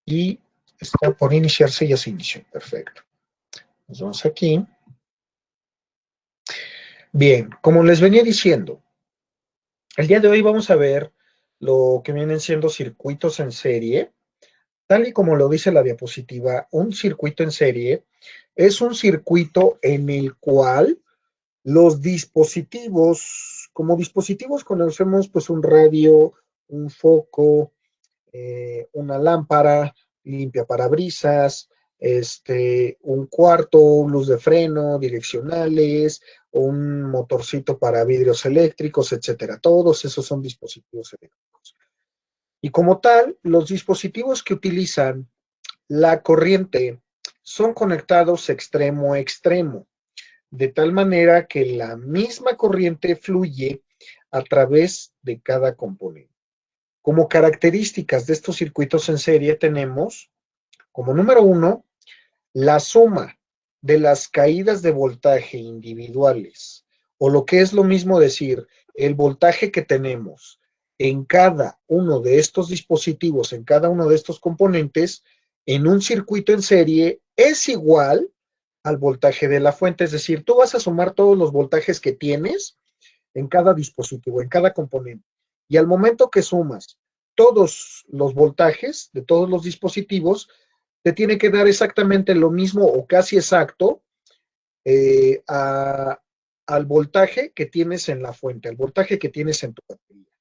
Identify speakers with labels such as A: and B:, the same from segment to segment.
A: y está por iniciarse, ya se inició. Perfecto. Nos vamos aquí. Bien, como les venía diciendo, el día de hoy vamos a ver lo que vienen siendo circuitos en serie. Tal y como lo dice la diapositiva, un circuito en serie es un circuito en el cual los dispositivos, como dispositivos conocemos pues un radio, un foco, una lámpara, limpia parabrisas, un cuarto, luz de freno, direccionales, un motorcito para vidrios eléctricos, etcétera. Todos esos son dispositivos eléctricos. Y como tal, los dispositivos que utilizan la corriente son conectados extremo a extremo, de tal manera que la misma corriente fluye a través de cada componente. Como características de estos circuitos en serie tenemos, como número uno, la suma de las caídas de voltaje individuales, o lo que es lo mismo decir, el voltaje que tenemos en cada uno de estos dispositivos, en cada uno de estos componentes, en un circuito en serie, es igual al voltaje de la fuente. Es decir, tú vas a sumar todos los voltajes que tienes en cada dispositivo, en cada componente. Y al momento que sumas todos los voltajes de todos los dispositivos, te tiene que dar exactamente lo mismo o casi exacto al voltaje que tienes en la fuente, al voltaje que tienes en tu batería.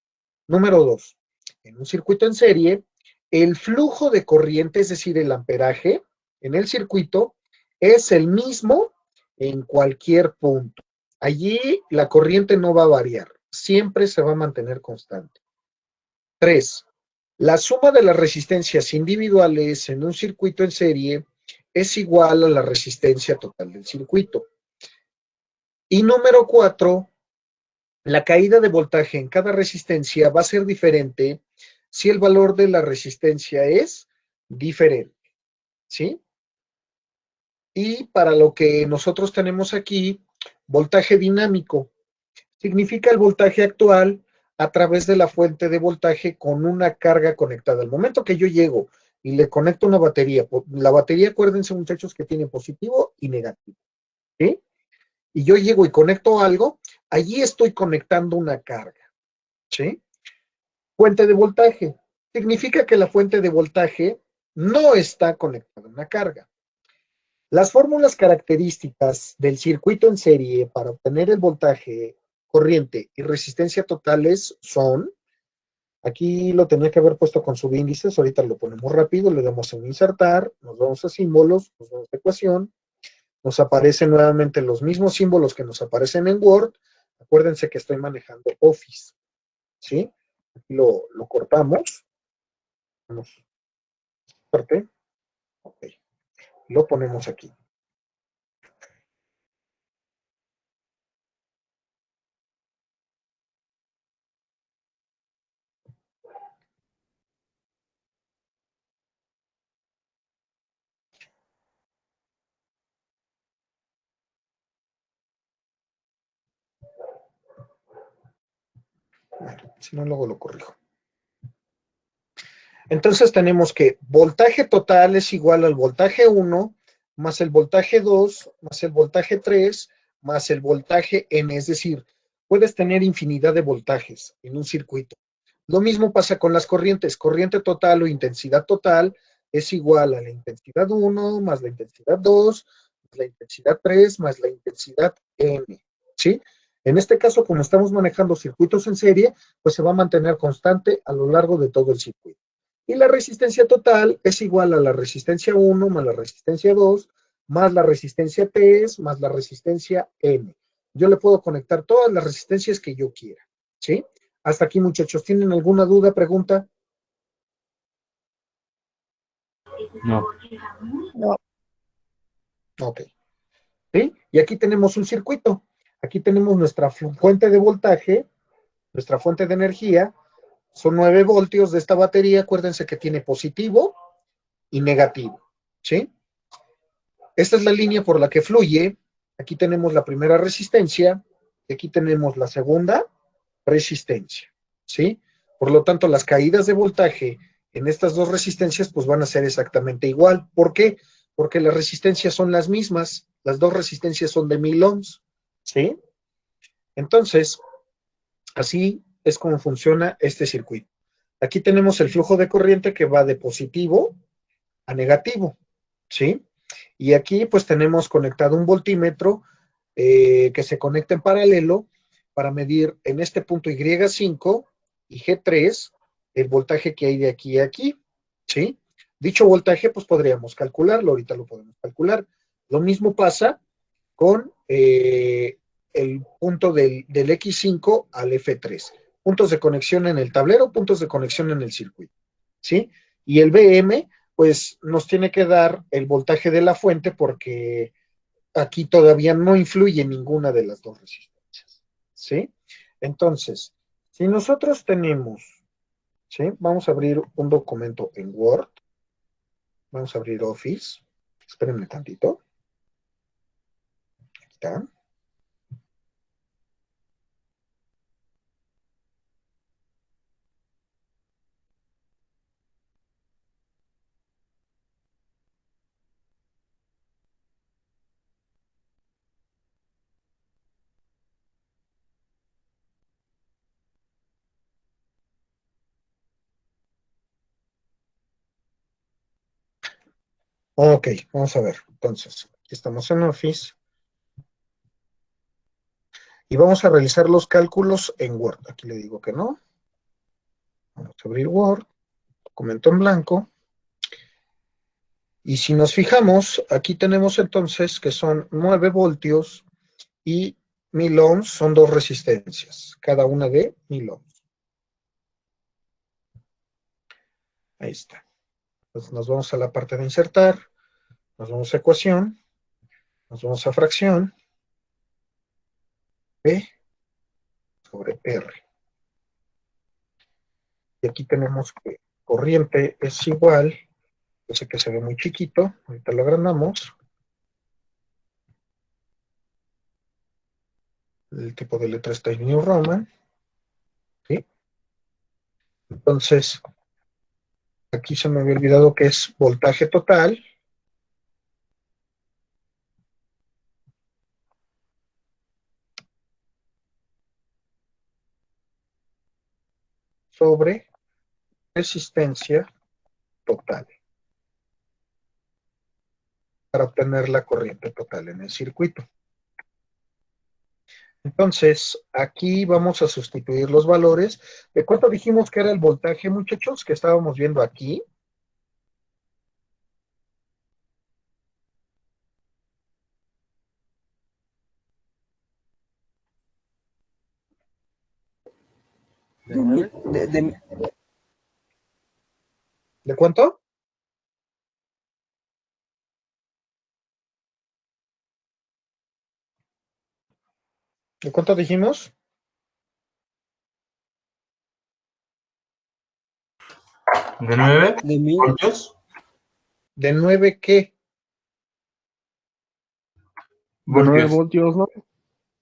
A: Número dos, en un circuito en serie, el flujo de corriente, es decir, el amperaje en el circuito, es el mismo en cualquier punto. Allí la corriente no va a variar, siempre se va a mantener constante. 3. La suma de las resistencias individuales en un circuito en serie es igual a la resistencia total del circuito. Y número 4, la caída de voltaje en cada resistencia va a ser diferente si el valor de la resistencia es diferente, ¿sí? Y para lo que nosotros tenemos aquí, voltaje dinámico, significa el voltaje actual a través de la fuente de voltaje con una carga conectada. Al momento que yo llego y le conecto una batería, la batería, acuérdense muchachos, que tiene positivo y negativo, ¿sí? Y yo llego y conecto algo, allí estoy conectando una carga, ¿sí? Fuente de voltaje. Significa que la fuente de voltaje no está conectada a una carga. Las fórmulas características del circuito en serie para obtener el voltaje, corriente y resistencia totales son, aquí lo tenía que haber puesto con subíndices, ahorita lo ponemos rápido, le damos en insertar, nos vamos a símbolos, nos vamos a ecuación, nos aparecen nuevamente los mismos símbolos que nos aparecen en Word. Acuérdense que estoy manejando Office, ¿sí? Aquí lo cortamos, vamos, parte, ok, lo ponemos aquí. Bueno, si no, luego lo corrijo. Entonces tenemos que voltaje total es igual al voltaje 1 más el voltaje 2 más el voltaje 3 más el voltaje n, es decir, puedes tener infinidad de voltajes en un circuito. Lo mismo pasa con las corrientes. Corriente total o intensidad total es igual a la intensidad 1 más la intensidad 2 más la intensidad 3 más la intensidad n, ¿sí? En este caso, como estamos manejando circuitos en serie, pues se va a mantener constante a lo largo de todo el circuito. Y la resistencia total es igual a la resistencia 1 más la resistencia 2 más la resistencia T más la resistencia N. Yo le puedo conectar todas las resistencias que yo quiera, ¿sí? Hasta aquí, muchachos. ¿Tienen alguna duda, pregunta?
B: No.
C: No.
A: Ok. ¿Sí? Y aquí tenemos un circuito. Aquí tenemos nuestra fuente de voltaje, nuestra fuente de energía. Son 9 voltios de esta batería. Acuérdense que tiene positivo y negativo, ¿sí? Esta es la línea por la que fluye. Aquí tenemos la primera resistencia y aquí tenemos la segunda resistencia, ¿sí? Por lo tanto, las caídas de voltaje en estas dos resistencias pues van a ser exactamente igual. ¿Por qué? Porque las resistencias son las mismas, las dos resistencias son de 1000 ohms, ¿sí? Entonces, así es como funciona este circuito. Aquí tenemos el flujo de corriente que va de positivo a negativo, ¿sí? Y aquí pues tenemos conectado un voltímetro que se conecta en paralelo para medir en este punto Y5 y G3 el voltaje que hay de aquí a aquí, ¿sí? Dicho voltaje pues podríamos calcularlo, ahorita lo podemos calcular. Lo mismo pasa con el punto del X5 al F3. Puntos de conexión en el tablero, puntos de conexión en el circuito, ¿sí? Y el BM, pues nos tiene que dar el voltaje de la fuente porque aquí todavía no influye ninguna de las dos resistencias, ¿sí? Entonces, si nosotros tenemos, ¿sí? Vamos a abrir un documento en Word, vamos a abrir Office, espérenme tantito, aquí está. Ok, vamos a ver, entonces, aquí estamos en Office y vamos a realizar los cálculos en Word. Aquí le digo que no, vamos a abrir Word, documento en blanco. Y si nos fijamos, aquí tenemos entonces que son 9 voltios y 1000 ohms son dos resistencias, cada una de 1000 ohms. Ahí está. Entonces nos vamos a la parte de insertar, nos vamos a ecuación, nos vamos a fracción, P sobre R. Y aquí tenemos que corriente es igual, yo sé que se ve muy chiquito, ahorita lo agrandamos. El tipo de letra está en New Roman, ¿sí? Entonces, aquí se me había olvidado que es voltaje total sobre resistencia total para obtener la corriente total en el circuito. Entonces, aquí vamos a sustituir los valores. ¿De cuánto dijimos que era el voltaje, muchachos, que estábamos viendo aquí?
B: ¿De 9?
A: ¿De cuánto? ¿De cuánto dijimos?
B: ¿De 9
C: De 1000.
B: voltios?
A: ¿De 9 qué?
C: De 9
B: Voltios.
C: voltios, ¿no?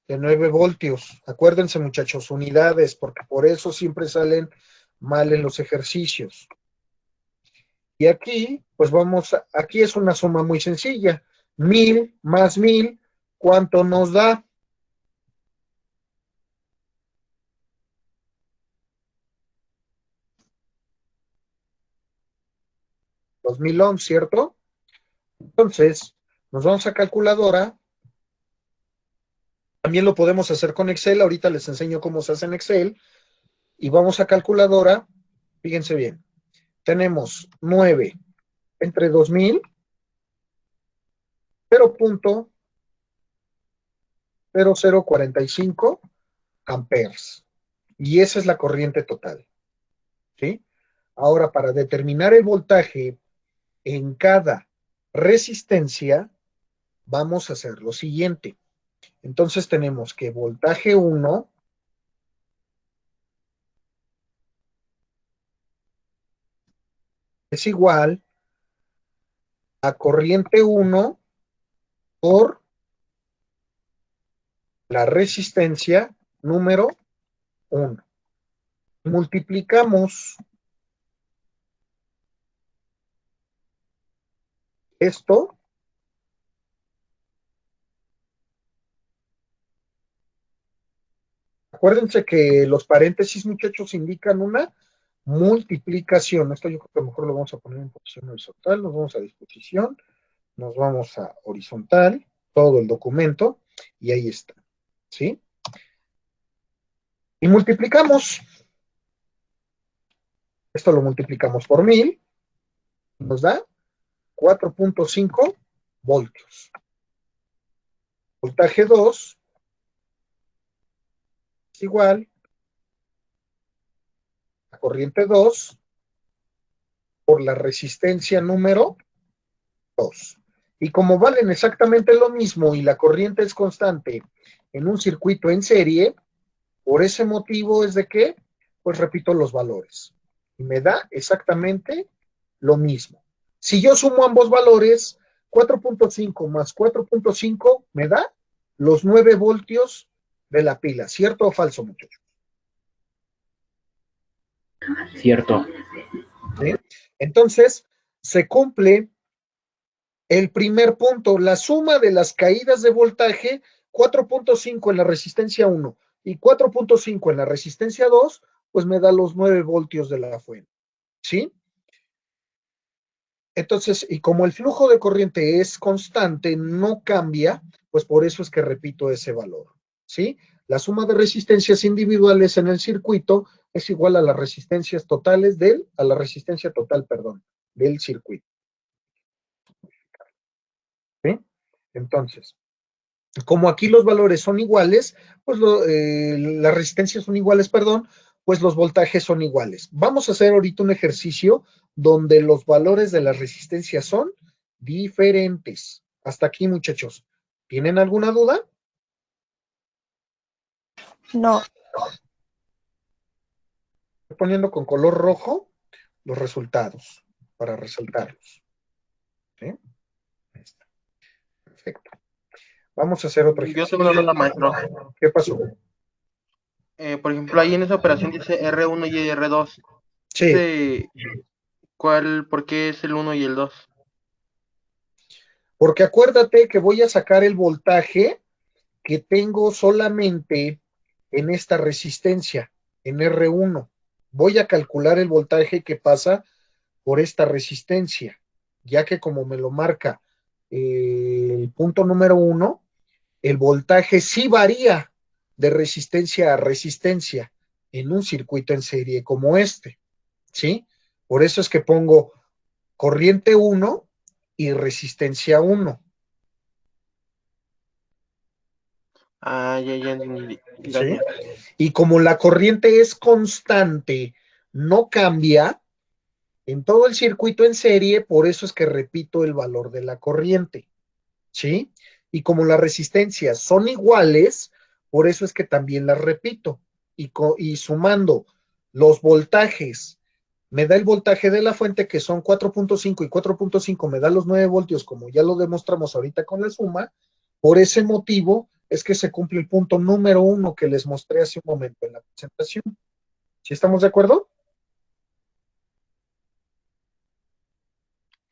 A: De 9 voltios. Acuérdense, muchachos, unidades, porque por eso siempre salen mal en los ejercicios. Y aquí, pues aquí es una suma muy sencilla. 1000 más 1000, ¿cuánto nos da? Los 1000 ohms, ¿cierto? Entonces, nos vamos a calculadora. También lo podemos hacer con Excel. Ahorita les enseño cómo se hace en Excel. Y vamos a calculadora. Fíjense bien. Tenemos 9 entre 2000, 0.0045 amperes. Y esa es la corriente total, ¿sí? Ahora, para determinar el voltaje en cada resistencia, vamos a hacer lo siguiente. Entonces tenemos que voltaje 1 es igual a corriente 1 por la resistencia número 1. Multiplicamos Esto, acuérdense que los paréntesis, muchachos, indican una multiplicación. Esto yo creo que a lo mejor lo vamos a poner en posición horizontal, nos vamos a disposición, nos vamos a horizontal, todo el documento, y ahí está, ¿sí? Y multiplicamos. Esto lo multiplicamos por 1000, nos da 4.5 voltios. Voltaje 2 es igual a corriente 2 por la resistencia número 2. Y como valen exactamente lo mismo y la corriente es constante en un circuito en serie, por ese motivo es de que, pues repito los valores. Y me da exactamente lo mismo. Si yo sumo ambos valores, 4.5 más 4.5 me da los 9 voltios de la pila. ¿Cierto o falso, muchachos?
C: Cierto.
A: ¿Sí? Entonces, se cumple el primer punto, la suma de las caídas de voltaje, 4.5 en la resistencia 1 y 4.5 en la resistencia 2, pues me da los 9 voltios de la fuente. ¿Sí? Entonces, y como el flujo de corriente es constante, no cambia, pues por eso es que repito ese valor. ¿Sí? La suma de resistencias individuales en el circuito es igual a las resistencias totales a la resistencia total, perdón, del circuito. ¿Sí? Entonces, como aquí los valores son iguales, pues las resistencias son iguales, perdón, pues los voltajes son iguales. Vamos a hacer ahorita un ejercicio donde los valores de las resistencias son diferentes. Hasta aquí, muchachos. ¿Tienen alguna duda?
D: No.
A: Estoy poniendo con color rojo los resultados para resaltarlos. ¿Sí? Ahí está. Perfecto. Vamos a hacer otro
E: Yo
A: ejercicio.
E: tengo una duda, maestro.
A: ¿Qué pasó?
E: Por ejemplo, ahí en esa operación dice R1 y R2.
A: Sí,
E: ¿Por qué es el 1 y el 2?
A: porque acuérdate que voy a sacar el voltaje que tengo solamente en esta resistencia, en R1. Voy a calcular el voltaje que pasa por esta resistencia, ya que como me lo marca el punto número 1, el voltaje sí varía de resistencia a resistencia en un circuito en serie como este, ¿sí? Por eso es que pongo corriente 1 y resistencia 1.
E: Ah, ya entendí.
A: ¿Sí?
E: Gracias.
A: Y como la corriente es constante, no cambia en todo el circuito en serie, por eso es que repito el valor de la corriente, ¿sí? Y como las resistencias son iguales, por eso es que también las repito. Y sumando los voltajes, me da el voltaje de la fuente que son 4.5 y 4.5 me da los 9 voltios, como ya lo demostramos ahorita con la suma. Por ese motivo es que se cumple el punto número 1 que les mostré hace un momento en la presentación. ¿Sí estamos de acuerdo?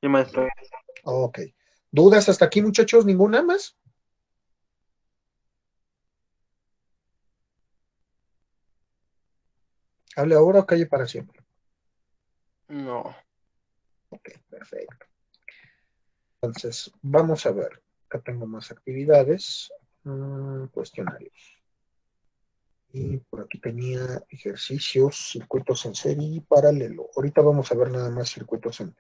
E: Sí, maestro.
A: Ok. ¿Dudas hasta aquí, muchachos? ¿Ninguna más? ¿Hable ahora o calle para siempre?
E: No.
A: Ok, perfecto. Entonces, vamos a ver. Acá tengo más actividades. Cuestionarios. Y por aquí tenía ejercicios, circuitos en serie y paralelo. Ahorita vamos a ver nada más circuitos en...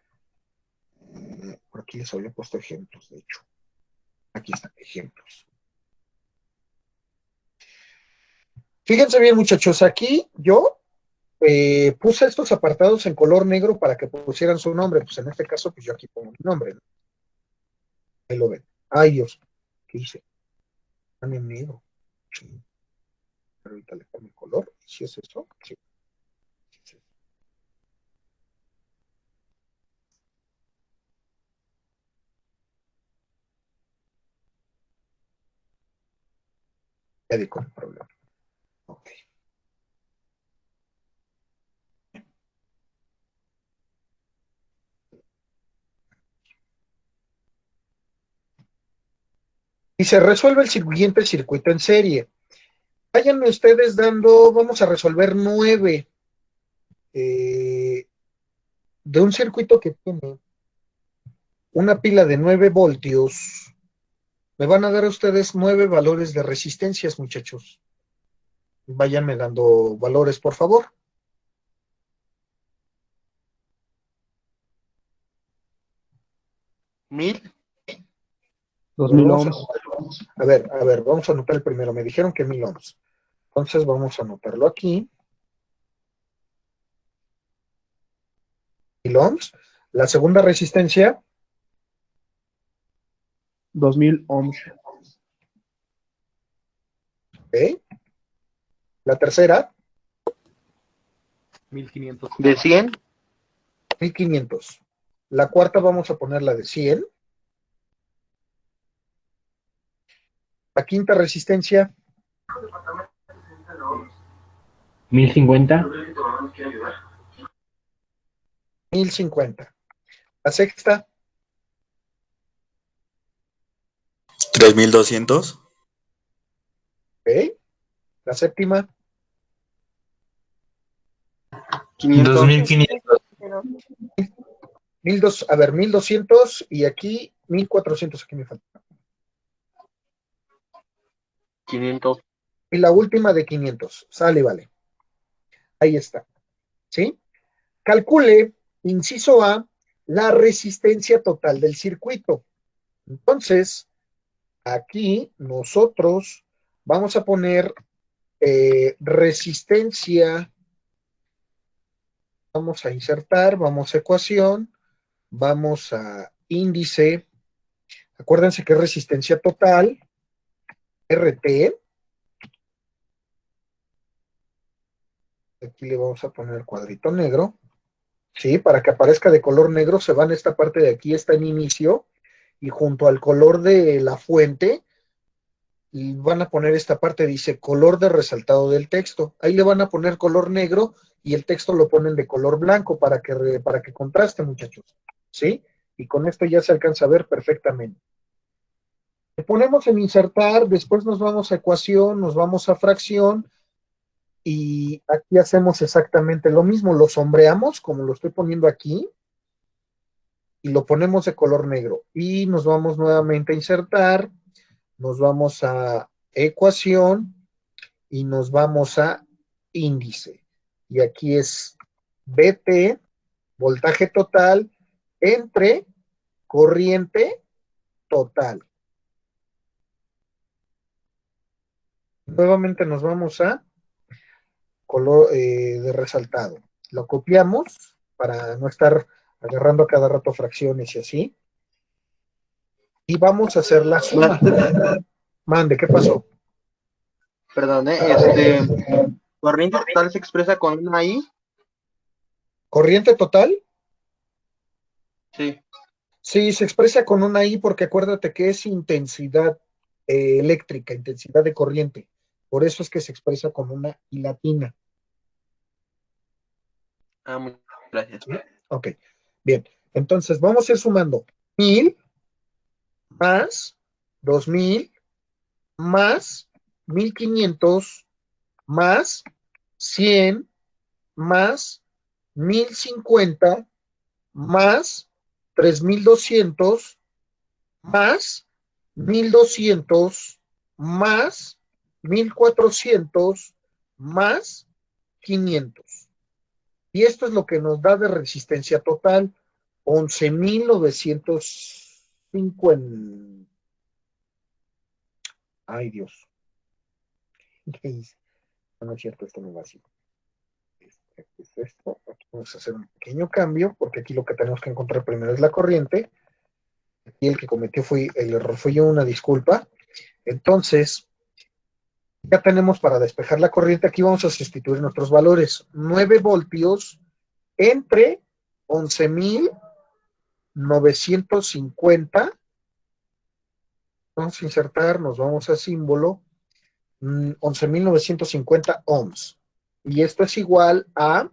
A: por aquí les había puesto ejemplos, de hecho. Aquí están, ejemplos. Fíjense bien, muchachos, aquí yo puse estos apartados en color negro para que pusieran su nombre. Pues en este caso, pues yo aquí pongo mi nombre, ¿no? Ahí lo ven. Ay, Dios, ¿qué hice? Están en negro. Sí. Pero ahorita le cambio el color. ¿Sí es eso? Sí. Sí. Ya di con el problema. Ok. Y se resuelve el siguiente circuito en serie. Váyanme ustedes dando, vamos a resolver 9 de un circuito que tiene una pila de 9 voltios. Me van a dar a ustedes 9 valores de resistencias, muchachos. Váyanme dando valores, por favor.
E: 1000.
C: 2000 ohms.
A: A ver, vamos a anotar el primero. Me dijeron que 1000 ohms. Entonces vamos a anotarlo aquí. 1000 ohms. La segunda resistencia,
C: 2000 ohms.
A: ¿ok? La tercera,
B: 1500.
E: De 100.
A: 1500. La cuarta vamos a poner la de 100. La quinta resistencia,
C: 1050.
A: 1050. La sexta,
D: 3200.
A: ¿ok? La séptima,
E: 500.
B: 2500.
A: 1200 y aquí 1400. Aquí me falta.
E: 500.
A: Y la última de 500. Sale, vale. Ahí está. ¿Sí? Calcule, inciso A, la resistencia total del circuito. Entonces, aquí nosotros vamos a poner resistencia, vamos a insertar, vamos a ecuación, vamos a índice. Acuérdense que es resistencia total, RT. Aquí le vamos a poner cuadrito negro. Sí, para que aparezca de color negro, se van esta parte de aquí, está en inicio, y junto al color de la fuente, y van a poner esta parte, dice color de resaltado del texto. Ahí le van a poner color negro y el texto lo ponen de color blanco para que contraste, muchachos. ¿Sí? Y con esto ya se alcanza a ver perfectamente. Le ponemos en insertar, después nos vamos a ecuación, nos vamos a fracción, y aquí hacemos exactamente lo mismo, lo sombreamos como lo estoy poniendo aquí y lo ponemos de color negro y nos vamos nuevamente a insertar, nos vamos a ecuación y nos vamos a índice y aquí es VT, voltaje total entre corriente total. Nuevamente nos vamos a color de resaltado. Lo copiamos para no estar agarrando a cada rato fracciones y así. Y vamos a hacer la suma. Mande, ¿qué pasó?
E: Perdón, corriente total se expresa con una I.
A: ¿Corriente total?
E: Sí.
A: Sí, se expresa con una I porque acuérdate que es intensidad eléctrica, intensidad de corriente. Por eso es que se expresa con una I latina.
E: Muchas gracias.
A: ¿Sí? Ok, bien. Entonces vamos a ir sumando 1000 más 2000 más 1500 más 100 más 1050 más 3200 más 1200 más 1400 más 500. Y esto es lo que nos da de resistencia total, 11,950. Ay, Dios. ¿Qué hice? No es cierto, esto no va así. Es esto. Aquí vamos a hacer un pequeño cambio, porque aquí lo que tenemos que encontrar primero es la corriente. Aquí el que cometió fue el error, fue yo, una disculpa. Entonces, ya tenemos para despejar la corriente, aquí vamos a sustituir nuestros valores. 9 voltios entre 11,950. Vamos a insertar, nos vamos a símbolo, 11,950 ohms. Y esto es igual a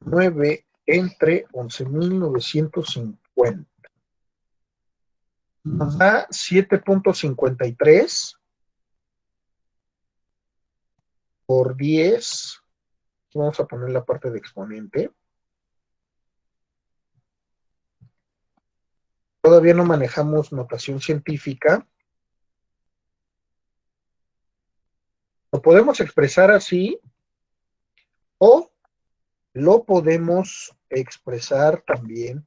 A: 9 entre 11,950. Nos da 7.53 por 10. Vamos a poner la parte de exponente. Todavía no manejamos notación científica. Lo podemos expresar así o lo podemos expresar también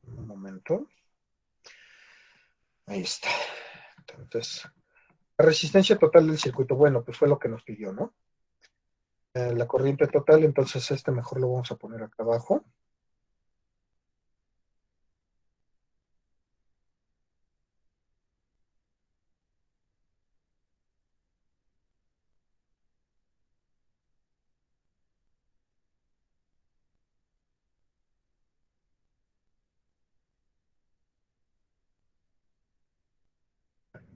A: un momento. Ahí está. Entonces, la resistencia total del circuito, bueno, pues fue lo que nos pidió, ¿no? La corriente total, entonces este mejor lo vamos a poner acá abajo.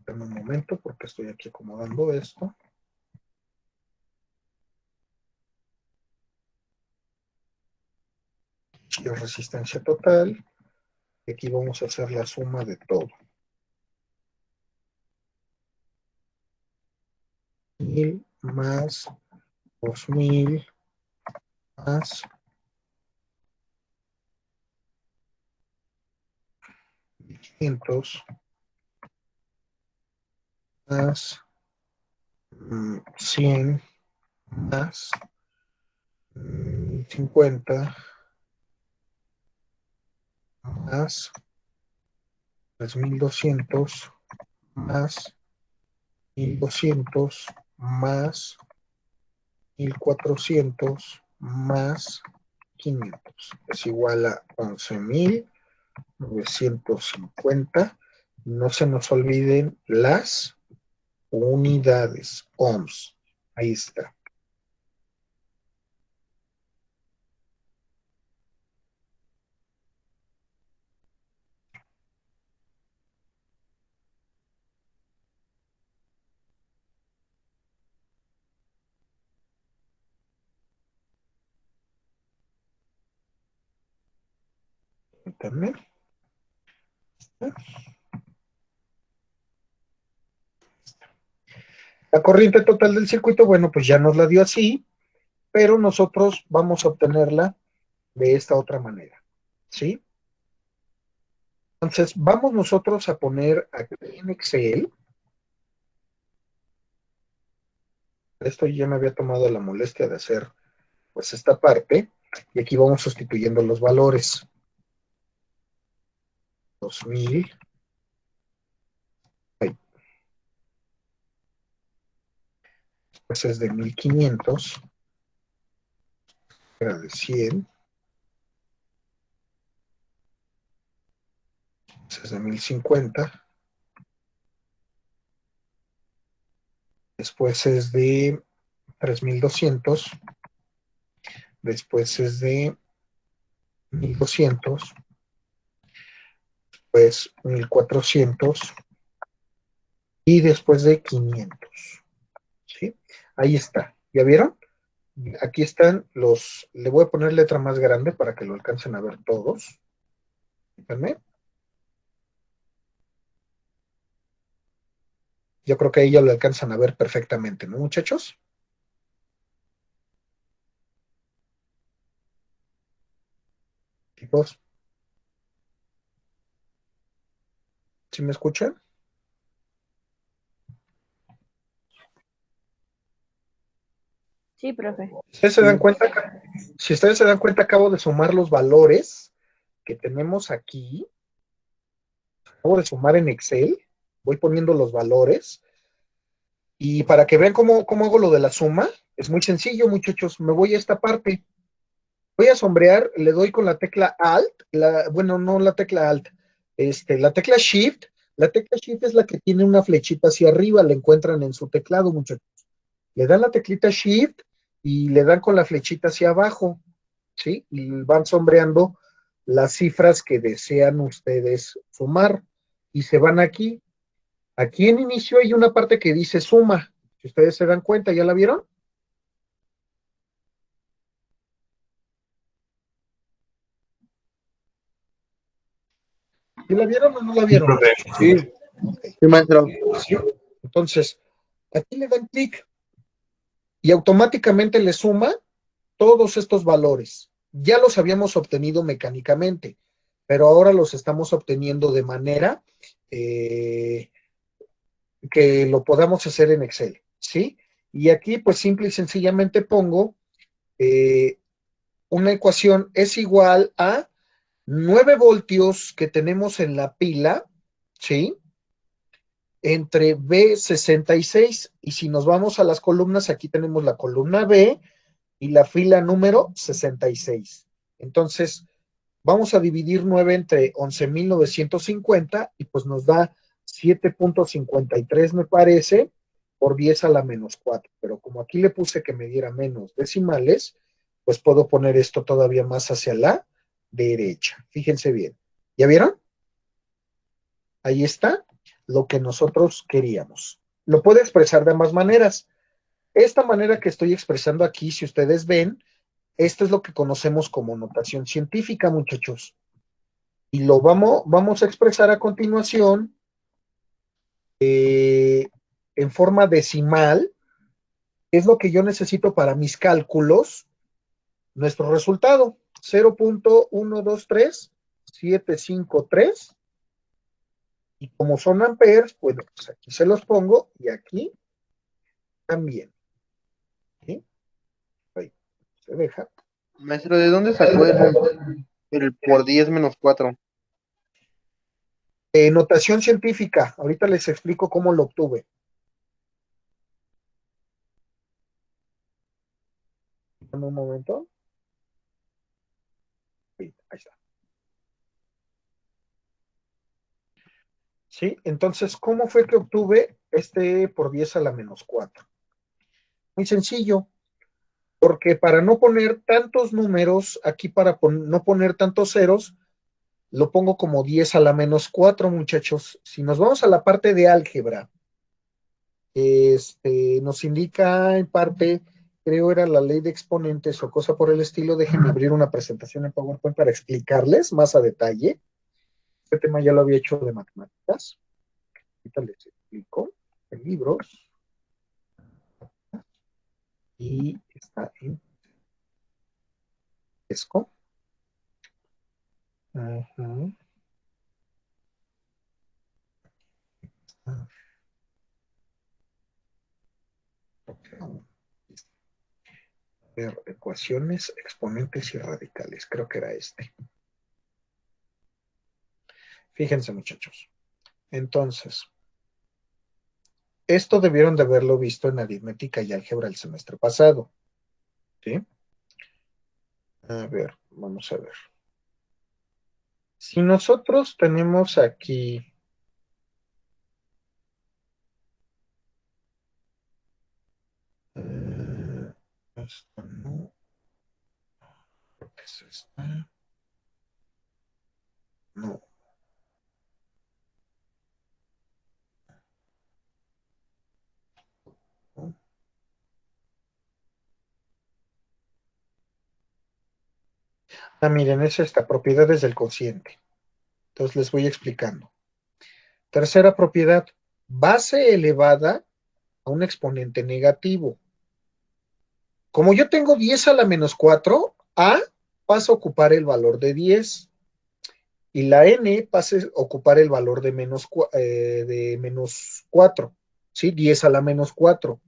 A: En un momento, porque estoy aquí acomodando esto. Y resistencia total. Y aquí vamos a hacer la suma de todo. 1000 más 2000 más 500 más 100 más 50 más 3200 más 1200 más 1400 más 500 es igual a 11,950. No se nos olviden las unidades, ohms. Ahí está. También. La corriente total del circuito, bueno, pues ya nos la dio así, pero nosotros vamos a obtenerla de esta otra manera, ¿sí? Entonces, vamos nosotros a poner aquí en Excel. Esto ya me había tomado la molestia de hacer, pues, esta parte, y aquí vamos sustituyendo los valores. 2000. Pues es de 1500. Era de 100. Pues es de 1050. Después es de 3200. Después es de 1200. Después 1400. Y después de 500. ¿Sí? Ahí está. ¿Ya vieron? Aquí están los. Le voy a poner letra más grande para que lo alcancen a ver todos. Fíjense. Yo creo que ahí ya lo alcanzan a ver perfectamente, ¿no, muchachos? Chicos, ¿sí me escuchan?
D: Sí, profe.
A: ¿Ustedes se dan cuenta? Si ustedes se dan cuenta, acabo de sumar los valores que tenemos aquí. Acabo de sumar en Excel. Voy poniendo los valores. Y para que vean cómo hago lo de la suma, es muy sencillo, muchachos. Me voy a esta parte. Voy a sombrear, le doy con la tecla Alt. Bueno, no la tecla Alt. La tecla Shift. La tecla Shift es la que tiene una flechita hacia arriba. La encuentran en su teclado, muchachos. Le dan la teclita Shift y le dan con la flechita hacia abajo. ¿sí? Y van sombreando las cifras que desean ustedes sumar. Y se van aquí. Aquí en inicio hay una parte que dice suma. Si ustedes se dan cuenta, ¿ya la vieron? ¿Sí la vieron o no la
B: Sí,
A: vieron?
B: profe.
E: Sí,
A: Ok.
E: sí, maestro.
A: ¿Sí? Entonces, aquí le dan clic y automáticamente le suma todos estos valores. Ya los habíamos obtenido mecánicamente, pero ahora los estamos obteniendo de manera eh, que lo podamos hacer en Excel, ¿sí? Y aquí pues simple y sencillamente pongo eh, una ecuación es igual a 9 voltios que tenemos en la pila, ¿sí? Entre B66 y si nos vamos a las columnas, aquí tenemos la columna B y la fila número 66. Entonces, vamos a dividir 9 entre 11.950 y pues nos da 7.53 me parece, por 10 a la menos 4. Pero como aquí le puse que me diera menos decimales, pues puedo poner esto todavía más hacia la derecha. Fíjense bien. ¿Ya vieron? Ahí está lo que nosotros queríamos. Lo puedo expresar de ambas maneras. Esta manera que estoy expresando aquí, si ustedes ven, esto es lo que conocemos como notación científica, muchachos. Y lo vamos a expresar a continuación en forma decimal, es lo que yo necesito para mis cálculos, nuestro resultado, 0.123753, y como son amperes, bueno, pues aquí se los pongo y aquí también. ¿Sí? Ahí se deja.
E: Maestro, ¿de dónde sacó el por 10 menos 4?
A: Notación científica, ahorita les explico cómo lo obtuve. En un momento. Sí, ahí está. ¿Sí? Entonces, ¿cómo fue que obtuve este por 10 a la menos 4? Muy sencillo, porque para no poner tantos números, aquí para no poner tantos ceros, lo pongo como 10 a la menos 4, muchachos. Si nos vamos a la parte de álgebra, nos indica en parte, creo era la ley de exponentes o cosa por el estilo. Déjenme abrir una presentación en PowerPoint para explicarles más a detalle. Este tema ya lo había hecho de matemáticas. Ahorita les explico en libros y está en ESCO. Ajá. Ver, ecuaciones, exponentes y radicales. Creo que era este. Fíjense, muchachos. Entonces, esto debieron de haberlo visto en aritmética y álgebra el semestre pasado. ¿Sí? A ver, vamos a ver. Si nosotros tenemos aquí esto no, es esta, no. No. Ah, miren, es esta, propiedades del cociente. Entonces les voy explicando. Tercera propiedad, base elevada a un exponente negativo. Como yo tengo 10 a la menos 4, A pasa a ocupar el valor de 10 y la N pasa a ocupar el valor de menos 4, ¿sí? 10 a la menos 4.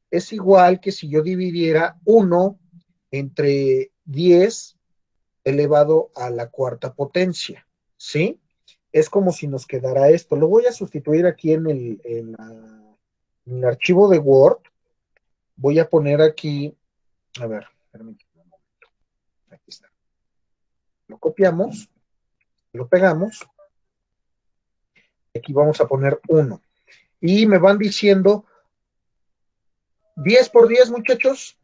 A: Es igual que si yo dividiera 1 entre 10 elevado a la cuarta potencia, ¿sí? Es como si nos quedara esto. Lo voy a sustituir aquí en el archivo de Word. Voy a poner aquí, a ver, permítanme un momento. Aquí está. Lo copiamos, lo pegamos. Aquí vamos a poner 1. Y me van diciendo 10 por 10, muchachos.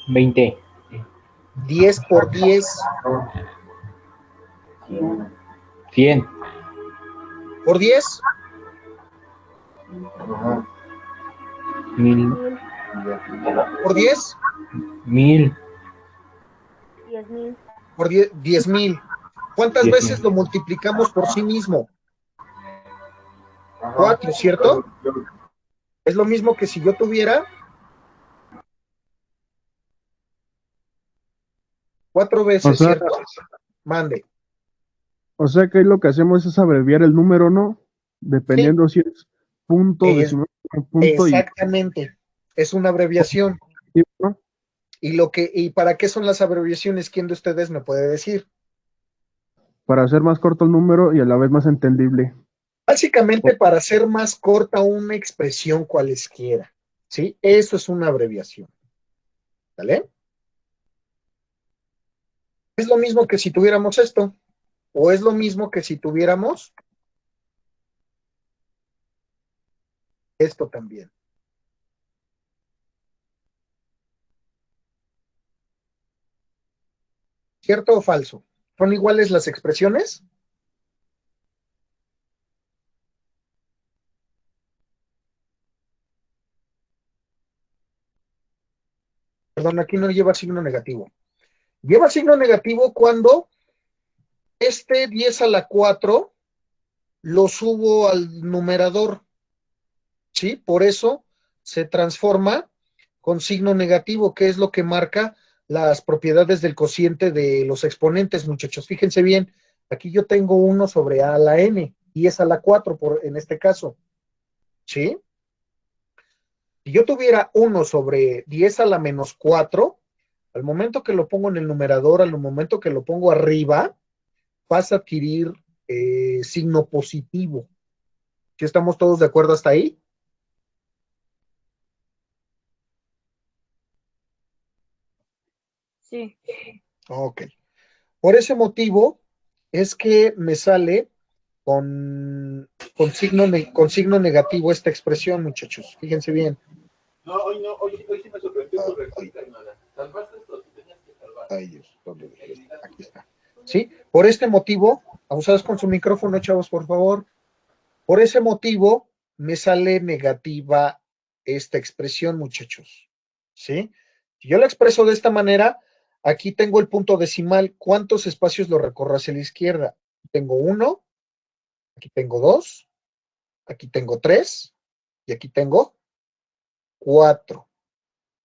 C: 20.
A: 10 por 10
C: 100.
A: por 10.
C: 1000.
D: 1000,
A: Por 10.
C: 1000.
D: 10,000,
A: Por 10,000. ¿Cuántas
C: 10,000.
A: veces lo multiplicamos por sí mismo? 4, ¿cierto? Es lo mismo que si yo tuviera 4 veces,
C: O sea,
A: ¿cierto? Mande.
C: O sea que ahí lo que hacemos es abreviar el número, ¿no?
A: Sí,
C: Dependiendo si es punto,
A: es,
C: decimal, punto
A: exactamente. Es una abreviación.
C: ¿no?
A: ¿Y para qué son las abreviaciones? ¿Quién de ustedes me puede decir?
C: Para hacer más corto el número y a la vez más entendible.
A: Básicamente para hacer más corta una expresión cualesquiera, ¿sí? Eso es una abreviación, ¿vale? Es lo mismo que si tuviéramos esto, o es lo mismo que si tuviéramos esto también. ¿Cierto o falso? ¿Son iguales las expresiones? Perdón, aquí no lleva signo negativo. Lleva signo negativo cuando este 10 a la 4 lo subo al numerador, ¿sí? Por eso se transforma con signo negativo, que es lo que marca las propiedades del cociente de los exponentes, muchachos. Fíjense bien, aquí yo tengo 1 sobre a la n, 10 a la 4 en este caso, ¿sí? Si yo tuviera 1 sobre 10 a la menos 4, al momento que lo pongo en el numerador, al momento que lo pongo arriba, pasa a adquirir signo positivo. ¿Sí estamos todos de acuerdo hasta ahí?
D: sí.
A: Ok. Por ese motivo es que me sale con signo negativo esta expresión, muchachos. Fíjense bien.
B: No, hoy sí me sorprendió tu
A: Ay,
B: respuesta, Nada. ¿Salvaste esto? Te tenías que salvar.
A: ay, Dios, ¿dónde dejé esto? Aquí está. ¿Sí? Por este motivo, abusados con su micrófono, chavos, por favor. Por ese motivo, me sale negativa esta expresión, muchachos. ¿Sí? Si yo la expreso de esta manera, aquí tengo el punto decimal. ¿Cuántos espacios lo recorro hacia la izquierda? Tengo 1, aquí tengo 2, aquí tengo 3 y aquí tengo 4.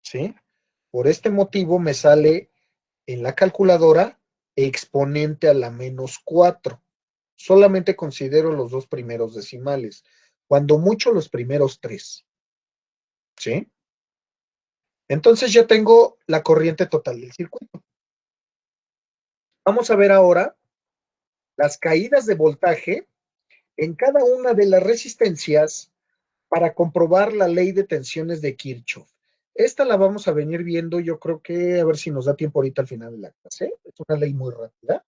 A: ¿Sí? Por este motivo me sale en la calculadora exponente a la menos 4. Solamente considero los dos primeros decimales, cuando mucho los primeros 3. ¿Sí? Entonces ya tengo la corriente total del circuito. Vamos a ver ahora las caídas de voltaje en cada una de las resistencias para comprobar la ley de tensiones de Kirchhoff. Esta la vamos a venir viendo, yo creo que a ver si nos da tiempo ahorita al final de la clase. Es una ley muy rápida.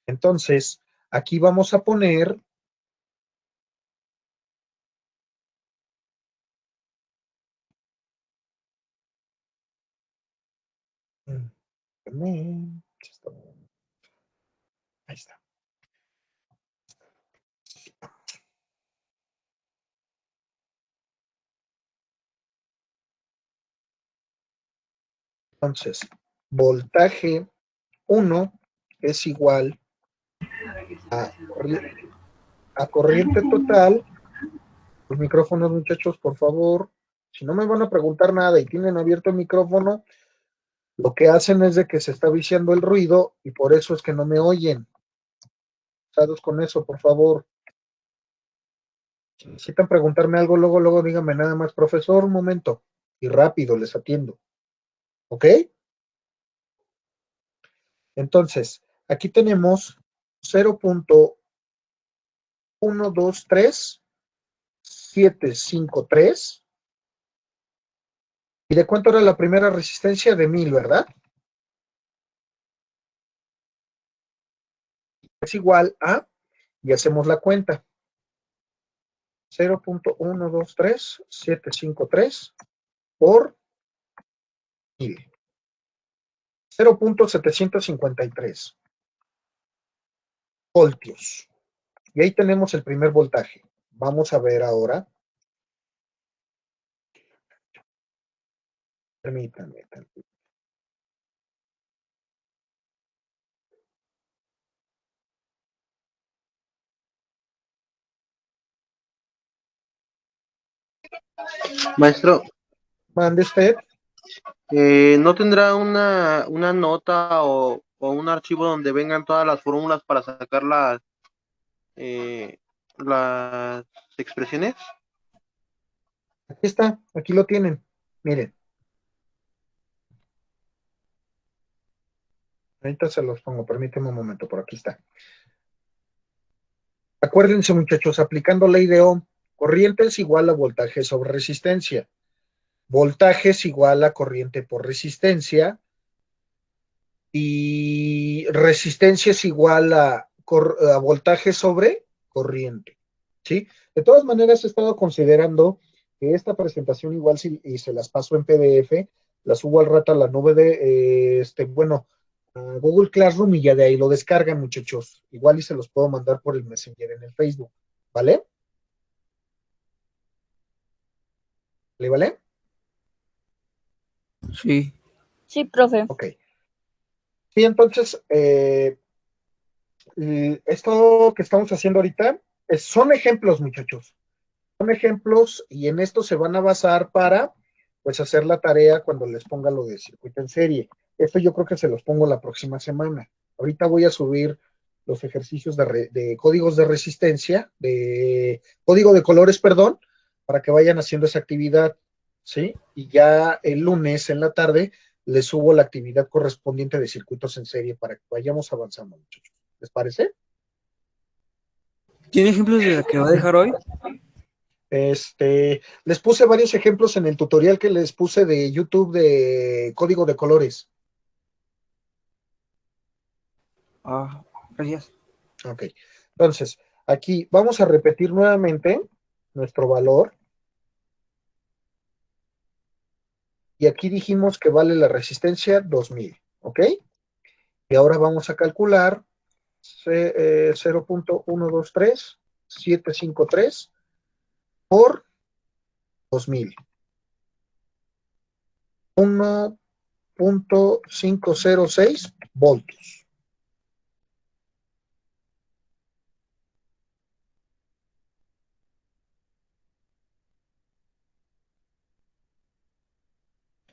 A: Entonces, aquí vamos a poner ahí está. Entonces, voltaje 1 es igual a, a corriente total. Los micrófonos, muchachos, por favor. Si no me van a preguntar nada y tienen abierto el micrófono, lo que hacen es de que se está viciando el ruido y por eso es que no me oyen. Cuidados con eso, por favor. Si necesitan preguntarme algo, luego díganme nada más, profesor, un momento. Y rápido, les atiendo. ¿Ok? Entonces, aquí tenemos 0.123753. ¿Y de cuánto era la primera resistencia? De 1000, ¿verdad? Es igual a, y hacemos la cuenta, 0.123753 por 1000. 0.753 voltios. Y ahí tenemos el primer voltaje. Vamos a ver ahora. Permítanme tantito.
E: Maestro,
A: Mande usted.
E: ¿no tendrá una nota o un archivo donde vengan todas las fórmulas para sacar las expresiones?
A: Aquí está, aquí lo tienen. Miren, ahorita se los pongo, permíteme un momento, por aquí está. Acuérdense, muchachos, aplicando ley de Ohm, corriente es igual a voltaje sobre resistencia. Voltaje es igual a corriente por resistencia. Y resistencia es igual a voltaje sobre corriente. ¿Sí? De todas maneras, he estado considerando que esta presentación igual si y se las paso en PDF, la subo al rato a la nube de, bueno, a Google Classroom y ya de ahí lo descargan, muchachos. Igual y se los puedo mandar por el Messenger en el Facebook, ¿vale? ¿Le vale?
F: Sí.
D: Sí, profe.
A: Ok. Sí, entonces, esto que estamos haciendo ahorita son ejemplos, muchachos. Son ejemplos y en esto se van a basar para, pues, hacer la tarea cuando les ponga lo de circuito en serie. Esto yo creo que se los pongo la próxima semana. Ahorita voy a subir los ejercicios de códigos de resistencia, de código de colores, perdón, para que vayan haciendo esa actividad, ¿sí? Y ya el lunes en la tarde les subo la actividad correspondiente de circuitos en serie para que vayamos avanzando, muchachos. ¿Les parece?
F: ¿Tiene ejemplos de la que va a dejar hoy?
A: Les puse varios ejemplos en el tutorial que les puse de YouTube de código de colores.
F: Ah, gracias.
A: Ok. Entonces, aquí vamos a repetir nuevamente nuestro valor. Y aquí dijimos que vale la resistencia 2000. ¿Ok? Y ahora vamos a calcular 0.123753 por 2000. 1.506 voltios.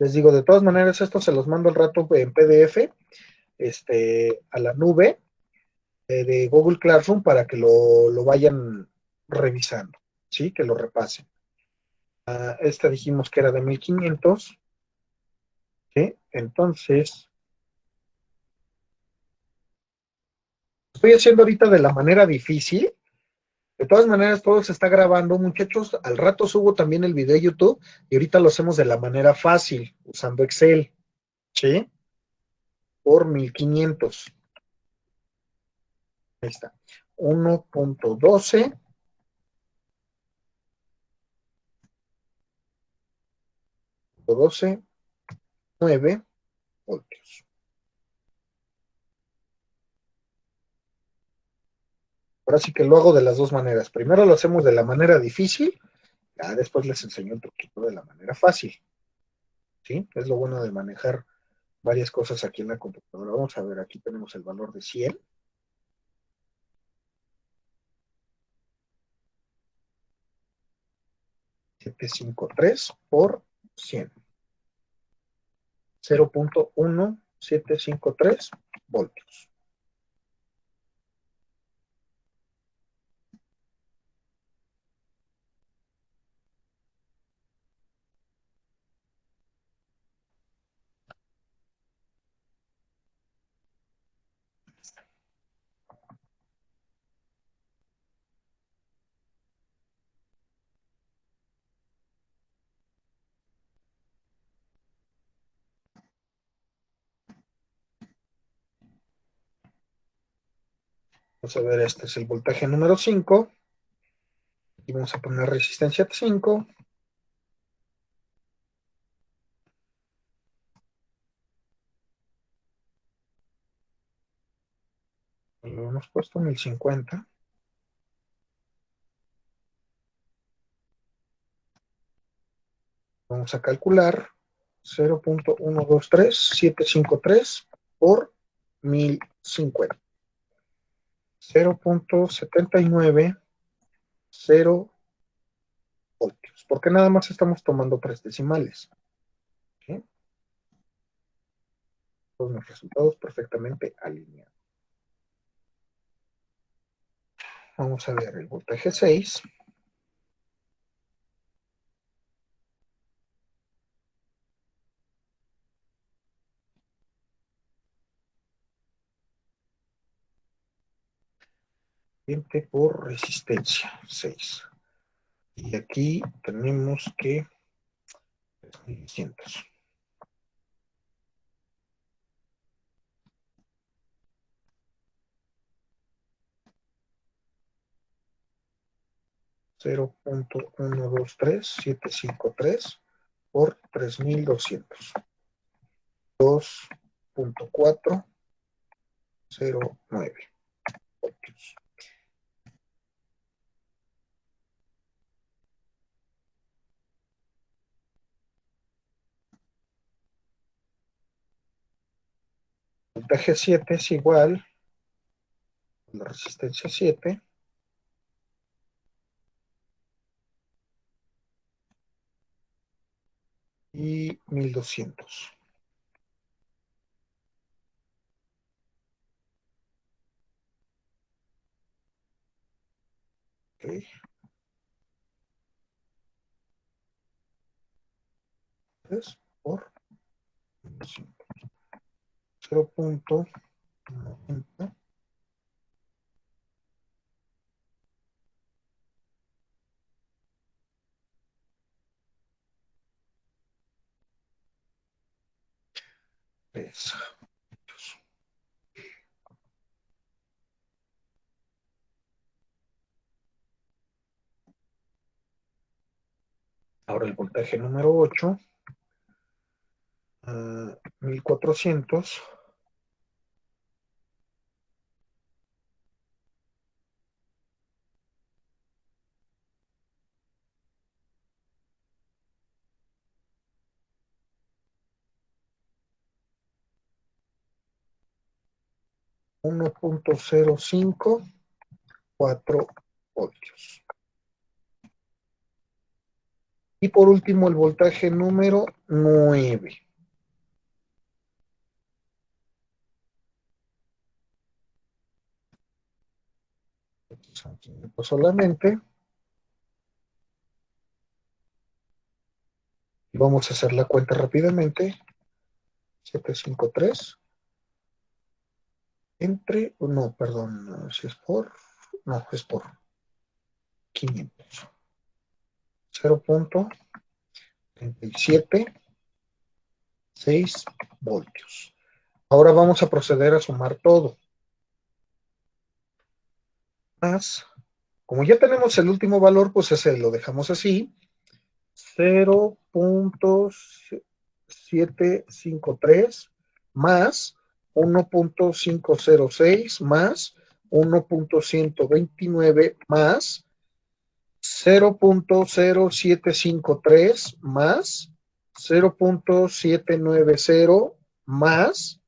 A: Les digo, de todas maneras, esto se los mando al rato en PDF, a la nube de Google Classroom para que lo vayan revisando, ¿sí? Que lo repasen. Esta dijimos que era de 1500, ¿sí? Entonces, estoy haciendo ahorita de la manera difícil. De todas maneras, todo se está grabando, muchachos. Al rato subo también el video a YouTube y ahorita lo hacemos de la manera fácil, usando Excel, ¿sí? Por 1500. Ahí está. 1.12 9 voltios. Ahora sí que lo hago de las dos maneras. Primero lo hacemos de la manera difícil, ya después les enseño el truquito de la manera fácil. ¿Sí? Es lo bueno de manejar varias cosas aquí en la computadora. Vamos a ver, aquí tenemos el valor de 100. .753 por 100. 0.1753 voltios. Vamos a ver, este es el voltaje número 5. Y vamos a poner resistencia 5. Lo hemos puesto 1050. Vamos a calcular 0.123753 por 1050. 0.7908. Porque nada más estamos tomando 3 decimales. ¿Sí? Todos los resultados perfectamente alineados. Vamos a ver el voltaje 6. Por resistencia 6. Y aquí tenemos que 3.200. .123753 por 3.200. 2.409 voltios. Voltaje 7 es igual a la resistencia 7 y 1200. Okay. 3 por 1200. 0.90. Ahora el voltaje número 8, 1400. 1.054 voltios. Y por último, el voltaje número 9. Solamente vamos a hacer la cuenta rápidamente. 753 entre, no, perdón, si es por, no, es por 500. 0.376 voltios. Ahora vamos a proceder a sumar todo. Más, como ya tenemos el último valor, pues ese lo dejamos así. 0.753 más 1.506 más 1.129 más 0.0753 más 0.790 más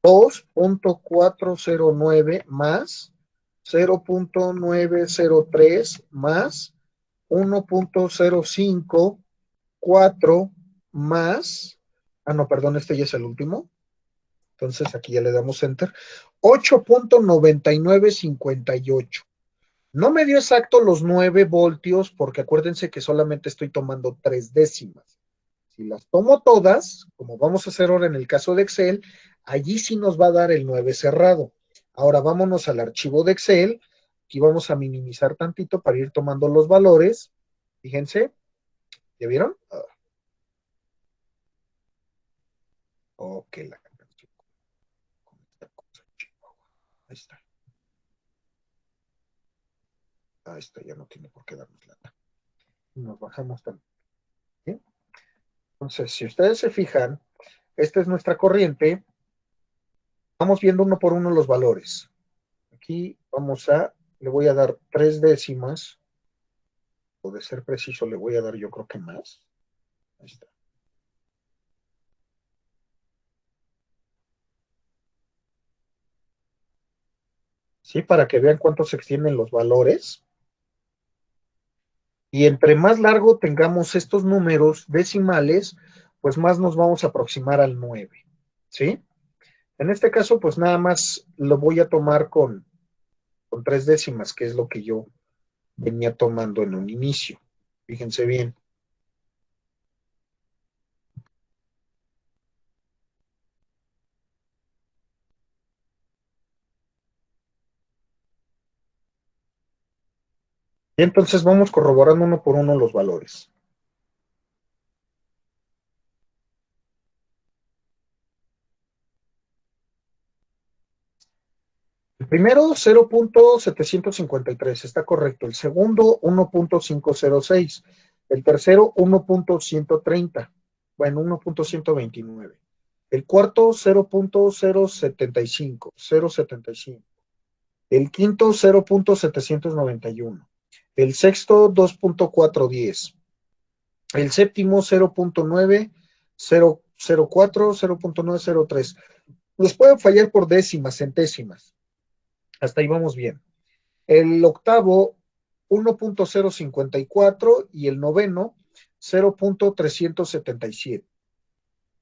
A: 2.409 más 0.903 más 1.054 más, no, perdón, este ya es el último, entonces aquí ya le damos enter, 8.9958. No me dio exacto los 9 voltios porque acuérdense que solamente estoy tomando 3 décimas. Si las tomo todas, como vamos a hacer ahora en el caso de Excel, allí sí nos va a dar el 9 cerrado. Ahora vámonos al archivo de Excel. Aquí vamos a minimizar tantito para ir tomando los valores. Fíjense, ¿ya vieron? Ok, la canción con esta cosa, Chihuahua. Ahí está. Ahí está, ya no tiene por qué darnos lata. Nos bajamos también. ¿Sí? Entonces, si ustedes se fijan, esta es nuestra corriente. Vamos viendo uno por uno los valores. aquí le voy a dar 3 décimas, o de ser preciso le voy a dar yo creo que más. Ahí está. Sí, para que vean cuánto se extienden los valores. Y entre más largo tengamos estos números decimales, pues más nos vamos a aproximar al 9, ¿sí? En este caso, pues nada más lo voy a tomar con 3 décimas, que es lo que yo venía tomando en un inicio. Fíjense bien. Y entonces vamos corroborando uno por uno los valores. El primero, 0.753, está correcto. El segundo, 1.506. El tercero, 1.130. Bueno, 1.129. El cuarto, 0.075. 0.75. El quinto, 0.791. El sexto, 2.410. El séptimo, 0.9. 0.04, 0.903. Les pueden fallar por décimas, centésimas. Hasta ahí vamos bien. El octavo, 1.054 y el noveno, 0.377.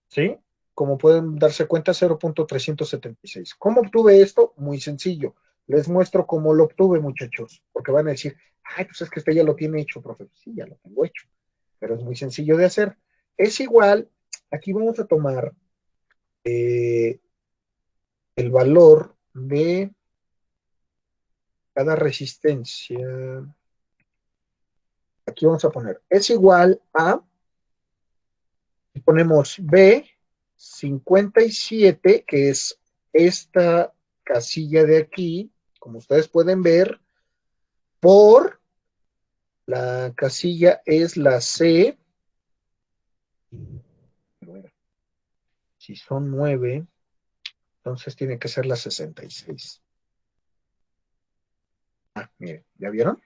A: ¿Sí? Como pueden darse cuenta, 0.376. ¿Cómo obtuve esto? Muy sencillo. Les muestro cómo lo obtuve, muchachos, porque van a decir, ay, pues es que usted ya lo tiene hecho, profe. Sí, ya lo tengo hecho, pero es muy sencillo de hacer. Es igual, aquí vamos a tomar el valor de cada resistencia. Aquí vamos a poner, es igual a, ponemos B57, que es esta casilla de aquí, como ustedes pueden ver, por la casilla es la C. Bueno, si son 9, entonces tiene que ser la 66. Miren, ¿ya vieron?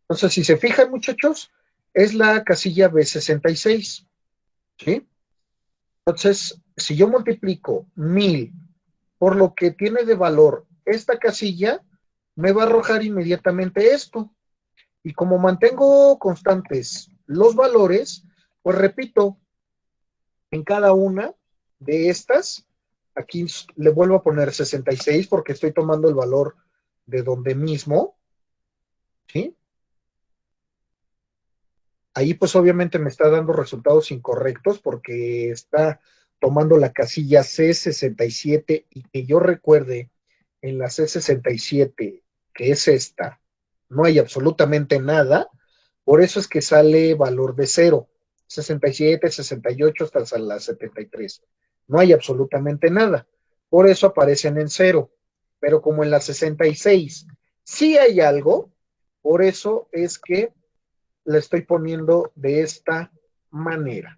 A: Entonces, si se fijan, muchachos, es la casilla B66, ¿sí? Entonces, si yo multiplico 1000 por lo que tiene de valor esta casilla, me va a arrojar inmediatamente esto. Y como mantengo constantes los valores, pues repito, en cada una de estas, aquí le vuelvo a poner 66 porque estoy tomando el valor de donde mismo, ¿sí? Ahí pues obviamente me está dando resultados incorrectos porque está tomando la casilla C67 y que yo recuerde en la C67, que es esta, no hay absolutamente nada, por eso es que sale valor de 0, 67, 68 hasta la 73. No hay absolutamente nada, por eso aparecen en 0, pero como en la 66 sí hay algo, por eso es que la estoy poniendo de esta manera.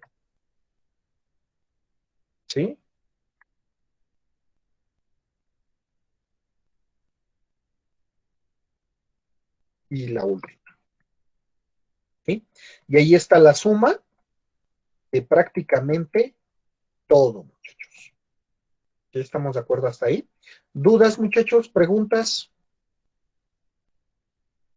A: ¿Sí? Y la última. ¿Sí? Y ahí está la suma de prácticamente todo, muchachos. ¿Ya estamos de acuerdo hasta ahí? ¿Dudas, muchachos? ¿Preguntas?